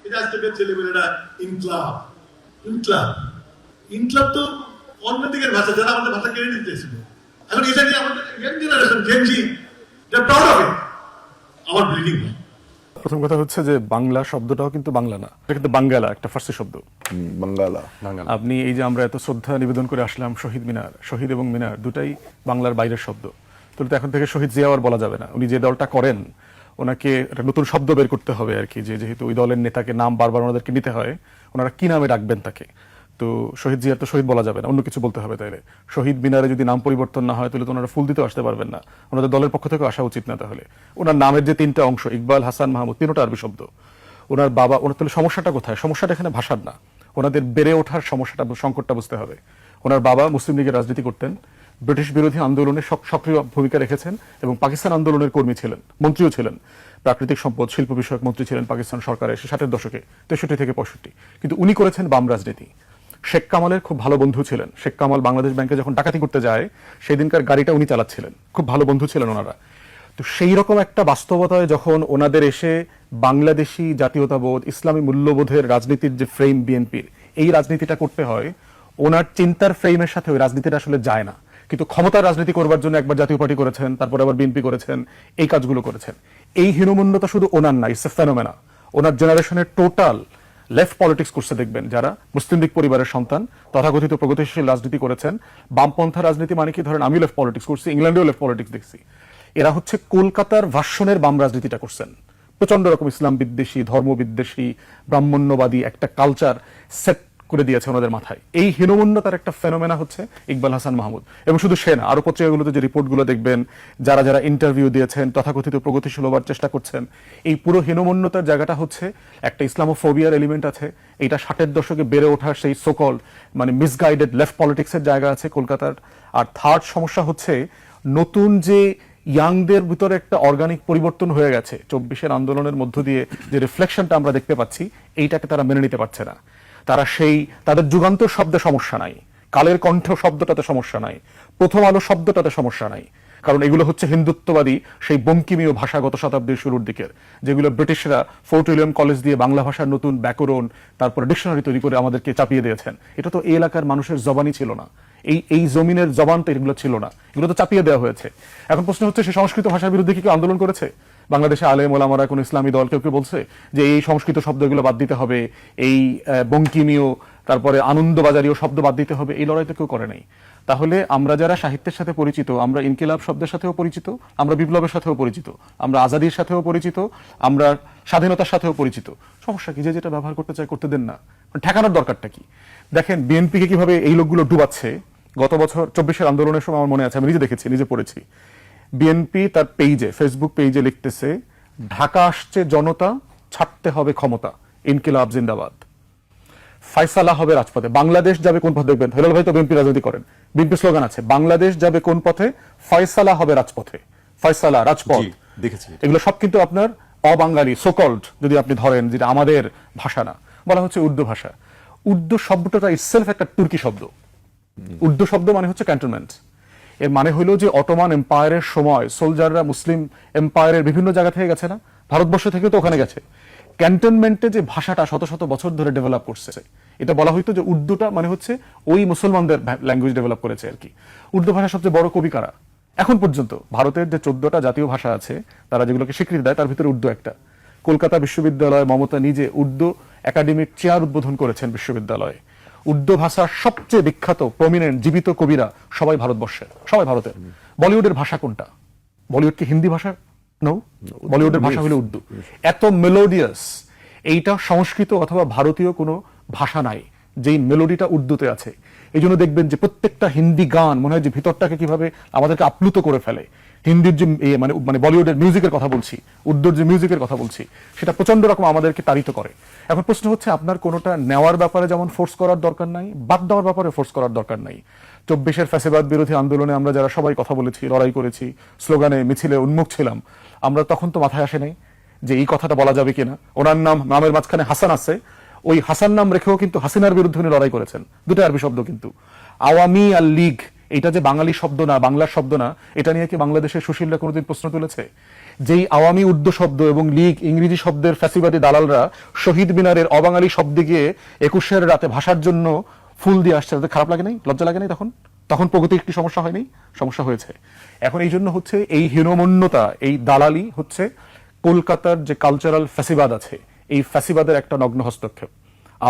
এটা আজকে ছেলেমেয়েরা ইনক্লাব ইনক্লাব ইনক্লাব তো অন্য দিকের ভাষা, যারা আমাদের ভাষা কেড়ে নিতে এসেছিল। এখন এটা নিয়ে আমাদের young generation Gen Z they are proud of it. আমার ব্লিডিং না। প্রথম কথা হচ্ছে যে বাংলা শব্দটাও কিন্তু বাংলা না, এটা কিন্তু বাঙ্গালা, একটা ফার্সি শব্দ বাঙ্গালা। আপনি এই যে আমরা এত শ্রদ্ধা নিবেদন করে আসলাম শহীদ মিনার, শহীদ এবং মিনার দুটাই বাংলার বাইরের শব্দ। তো এখন থেকে শহীদ জিয়া আর বলা যাবে না। উনি যে দলটা করেন ওনাকে একটা নতুন শব্দ বের করতে হবে আর কি, যে যেহেতু ওই দলের নেতাকে নাম বারবার ওনাদেরকে নিতে হয়, ওনারা কি নামে ডাকবেন তাকে। তো শহীদ জিয়ার তো শহীদ বলা যাবে না, অন্য কিছু বলতে হবে। তাইলে শহীদ মিনারে যদি নাম পরিবর্তন না হয় তাহলে তো ওনারা ফুল দিতে আসতে পারবেন না, ওনাদের দলের পক্ষ থেকে আসা উচিত না। তাহলে ওনার নামের যে তিনটা অংশ, ইকবাল, হাসান, মাহমুদ, তিনটা আরবি শব্দ। ওনার বাবা, ওনার তাহলে সমস্যাটা কোথায়? সমস্যাটা এখানে ভাষার না, ওনাদের বেড়ে ওঠার সমস্যাটা, সংকটটা বুঝতে হবে। ওনার বাবা মুসলিম লীগের রাজনীতি করতেন, ব্রিটিশ বিরোধী আন্দোলনে সক্রিয় ভূমিকা রেখেছেন এবং পাকিস্তান আন্দোলনের কর্মী ছিলেন, মন্ত্রীও ছিলেন, প্রাকৃতিক সম্পদ শিল্প বিষয়ক মন্ত্রী ছিলেন পাকিস্তান সরকারের 60-এর দশকে, 63 থেকে 65। কিন্তু উনি করেছেন বাম রাজনীতি। শেখ কামালের খুব ভালো বন্ধু ছিলেন। শেখ কামাল বাংলাদেশ ব্যাংকে যখন ডাকাতি করতে যায় সেই দিনকার গাড়িটা উনি চালাচ্ছিলেন, খুব ভালো বন্ধু ছিলেন ওনারা। তো সেই রকম একটা বাস্তবতায় যখন ওনাদের এসে বাংলাদেশি জাতীয়তাবোধ, ইসলামী মূল্যবোধের রাজনীতির যে ফ্রেম বিএনপির, এই রাজনীতিটা করতে হয়, ওনার চিন্তার ফ্রেমের সাথে ওই রাজনীতিটা আসলে যায় না। কিন্তু ক্ষমতার রাজনীতি করবার জন্য একবার জাতীয় পার্টি করেছেন, তারপর আবার বিএনপি করেছেন, এই কাজগুলো করেছেন। এই হীনমন্যতা শুধু ওনার না, ইটস এ ফেনোমেনা। ওনার জেনারেশনের টোটাল লেফট পলিটিক্স করছে দেখবেন, যারা মুসলিম লীগ পরিবারের সন্তান, তথাকথিত প্রগতিশীল রাজনীতি করেছেন। বামপন্থা রাজনীতি মানে কি, ধরেন আমি লেফট পলিটিক্স করছি, ইংল্যান্ডেও লেফট পলিটিক্স দেখছি। এরা হচ্ছে কলকাতার ভার্সনের বাম রাজনীতিটা করছেন। প্রচন্ড রকম ইসলাম বিদ্বেষী, ধর্ম বিদ্বেষী, ব্রাহ্মণ্যবাদী একটা কালচার সেট করে দিয়েছে ওনাদের মাথায়। এই হীনমন্যতার একটা ফেনোমেনা হচ্ছে ইকবাল হাসান মাহমুদ। এবং শুধু সে না, আরো পত্রিকাগুলোতে যে রিপোর্টগুলো দেখবেন, যারা যারা ইন্টারভিউ দিয়েছেন, তথাকথিত প্রগতিশীল হবার চেষ্টা করছেন, এই পুরো হীনমন্যতার জায়গাটা হচ্ছে একটা ইসলামোফোবিয়ার এলিমেন্ট আছে। এইটা 60-এর দশকে বেড়ে ওঠার সেই সোকল মানে মিসগাইডেড লেফট পলিটিক্সের জায়গা আছে কলকাতার। আর থার্ড সমস্যা হচ্ছে নতুন যে ইয়াংদের ভিতরে একটা অর্গানিক পরিবর্তন হয়ে গেছে 24-এর আন্দোলনের মধ্য দিয়ে, যে রিফ্লেকশনটা আমরা দেখতে পাচ্ছি, এইটাকে তারা মেনে নিতে পারছে না। তারা সেই তাদের যুগান্তর শব্দে সমস্যা নাই, কালের কণ্ঠ শব্দটাতে সমস্যা নাই, প্রথম আলো শব্দটাতে সমস্যা নাই, কারণ এগুলো হচ্ছে হিন্দুত্ববাদী সেই বঙ্কিমীয় ভাষা গত শতাব্দীর শুরুর দিকের, যেগুলো ব্রিটিশরা ফোর্ট উইলিয়াম কলেজ দিয়ে বাংলা ভাষার নতুন ব্যাকরণ, তারপরে ডিকশনারি তৈরি করে আমাদেরকে চাপিয়ে দিয়েছেন। এটা তো এই এলাকার মানুষের জবানই ছিল না, এই জমিনের জবান তো এগুলো ছিল না, এগুলো তো চাপিয়ে দেওয়া হয়েছে। এখন প্রশ্ন হচ্ছে, সে সংস্কৃত ভাষার বিরুদ্ধে কি কেউ আন্দোলন করেছে? বাংলাদেশে আলেম ওলামারা, কোন ইসলামী দল কেউ কেউ বলছে যে এই সংস্কৃত শব্দগুলো বাদ দিতে হবে, এই বঙ্কিমীয় তারপরে আনন্দবাজারীয় শব্দ বাদ দিতে হবে? এই লড়াই তো কেউ করে নাই। তাহলে আমরা যারা সাহিত্যের সাথে পরিচিত, আমরা ইনকিলাব শব্দের সাথেও পরিচিত, আমরা বিপ্লবের সাথেও পরিচিত, আমরা আজাদির সাথেও পরিচিত, আমরা স্বাধীনতার সাথেও পরিচিত। সমস্যা কি? যে যেটা ব্যবহার করতে চায় করতে দেন না, ঠেকানোর দরকারটা কি? দেখেন বিএনপিকে কিভাবে এই লোকগুলো ডুবাচ্ছে। গত বছর 24-এর আন্দোলনের সময় আমার মনে আছে, আমি নিজে দেখেছি, নিজে পড়েছি। বিএনপি তার পেজে, ফেসবুক পেজে লিখতেছে, ঢাকা আসছে জনতা, ছাড়তে হবে ক্ষমতা, ইনকিলাব জিন্দাবাদ, ফয়সালা হবে রাজপথে। বাংলাদেশ যাবে কোন পথে? দেখবেন হেলাল ভাই তো বিএনপি রাজনীতি করেন, বিএনপি স্লোগান আছে, বাংলাদেশ যাবে কোন পথে, ফয়সালা হবে রাজপথে। ফয়সালা, রাজপথ, দেখেছি। এগুলো সব কিন্তু আপনার অবাঙালি সোকল্ড, যদি আপনি ধরেন, যেটা আমাদের ভাষা না, বলা হচ্ছে উর্দু ভাষা। উর্দু শব্দটা ইটসেলফ একটা তুর্কি শব্দ। উর্দু শব্দ মানে হচ্ছে ক্যান্টনমেন্ট। এর মানে হলো যে অটোমান এম্পায়ারের সময় সোলজাররা মুসলিম এম্পায়ারের বিভিন্ন জায়গা থেকে গেছে না, ভারতবর্ষ থেকে তো ওখানে গেছে। ক্যান্টনমেন্টে যে ভাষাটা শত শত বছর ধরে ডেভেলপ করছে, এটা বলা হইতো যে উর্দুটা মানে হচ্ছে ওই মুসলমানদের ল্যাঙ্গুয়েজ ডেভেলপ করেছে আর কি। উর্দু ভাষা সবচেয়ে বড় কবি কারা? এখন পর্যন্ত ভারতের যে 14টা জাতীয় ভাষা আছে, তারা যেগুলোকে স্বীকৃতি দেয়, তার ভিতরে উর্দু একটা। কলকাতা বিশ্ববিদ্যালয় মমতা নিজে উর্দু একাডেমিক চেয়ার উদ্বোধন করেছেন বিশ্ববিদ্যালয়ে। উর্দু ভাষার সবচেয়ে বিখ্যাত প্রমিনেন্ট জীবিত কবিরা সবাই ভারতবর্ষের, সবাই ভারতের। বলিউডের ভাষা কোনটা? বলিউড কি হিন্দি ভাষা? নো, বলিউডের ভাষা হলো উর্দু। এত মেলোডিয়াস, এইটা সংস্কৃত অথবা ভারতীয় কোনো ভাষা নাই যেই মেলোডিটা উর্দুতে আছে। এই জন্য দেখবেন যে প্রত্যেকটা হিন্দি গান মনে হয় যে ভিতরটাকে কিভাবে আমাদেরকে আপ্লুত করে ফেলে। হিন্দির যে মানে বলিউডের মিউজিকের কথা বলছি, উর্দুর যে মিউজিকের কথা বলছি, সেটা প্রচন্ড রকম আমাদেরকে তাড়িত করে। এখন প্রশ্ন হচ্ছে, আপনার কোনোটা নেওয়ার ব্যাপারে যেমন ফোর্স করার দরকার নাই, বাদ দেওয়ার ব্যাপারে ফোর্স করার দরকার নাই। 24-এর ফ্যাসিবাদ বিরোধী আন্দোলনে আমরা যারা সবাই কথা বলেছি, লড়াই করেছি, স্লোগানে মিছিলে উন্মুখ ছিলাম, আমরা তখন তো মাথায় আসে নাই যে এই কথাটা বলা যাবে কিনা। ওনার নামের মাঝখানে হাসান আছে, ওই হাসান নাম রেখেও কিন্তু হাসিনার বিরুদ্ধে উনি লড়াই করেছেন। দুটো আরবি শব্দ কিন্তু। আওয়ামী আর লীগ, এটা যে বাঙালি শব্দ না, বাংলার শব্দ না, এটা নিয়ে কি বাংলাদেশের সুশীলরা কোনোদিন প্রশ্ন তুলেছে? যেই আওয়ামী উর্দু শব্দ এবং লীগ ইংরেজি শব্দের ফ্যাসিবাদী দালালরা শহীদ মিনারের অবাঙালি শব্দে গিয়ে 21 রাতে ভাষার জন্য ফুল দিয়ে আসছে, তাদের খারাপ লাগে নাই, লজ্জা লাগে নাই? তখন প্রগতির একটি সমস্যা হয়নি? সমস্যা হয়েছে। এখন এই জন্য হচ্ছে এই হীনমন্যতা, এই দালালি হচ্ছে কলকাতার যে কালচারাল ফ্যাসিবাদ আছে, এই ফ্যাসিবাদের একটা নগ্ন হস্তক্ষেপ।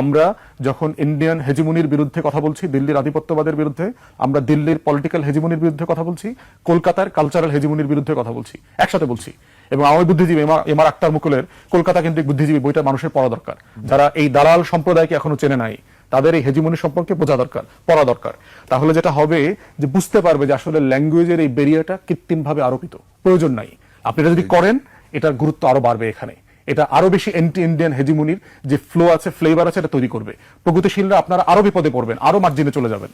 আমরা যখন ইন্ডিয়ান হেজিমনির বিরুদ্ধে কথা বলছি, দিল্লির আধিপত্যবাদের বিরুদ্ধে, আমরা দিল্লির পলিটিক্যাল হেজিমনির বিরুদ্ধে কথা বলছি, কলকাতার কালচারাল হেজিমনির বিরুদ্ধে কথা বলছি, একসাথে বলছি। এবং আমি বুদ্ধিজীবী এমআর আক্তার মুকুলের কলকাতা কেন্দ্রিক বুদ্ধিজীবী বইটা মানুষের পড়া দরকার। যারা এই দালাল সম্প্রদায়কে এখনো চেনে নাই, তাদের এই হেজিমনি সম্পর্কে বোঝা দরকার, পড়া দরকার। তাহলে যেটা হবে যে বুঝতে পারবে যে আসলে ল্যাঙ্গুয়েজের এই ব্যারিয়ারটা কৃত্রিমভাবে আরোপিত, প্রয়োজন নাই। আপনারা যদি করেন এটার গুরুত্ব আরো বাড়বে, এখানে এটা আরো বেশি এন্টি ইন্ডিয়ান হেজিমনির যে ফ্লো আছে, ফ্লেভার আছে, এটা তৈরি করবে। প্রগতিশীলরা আপনারা আরো বিপদে পড়বেন, আরো মার্জিনে চলে যাবেন।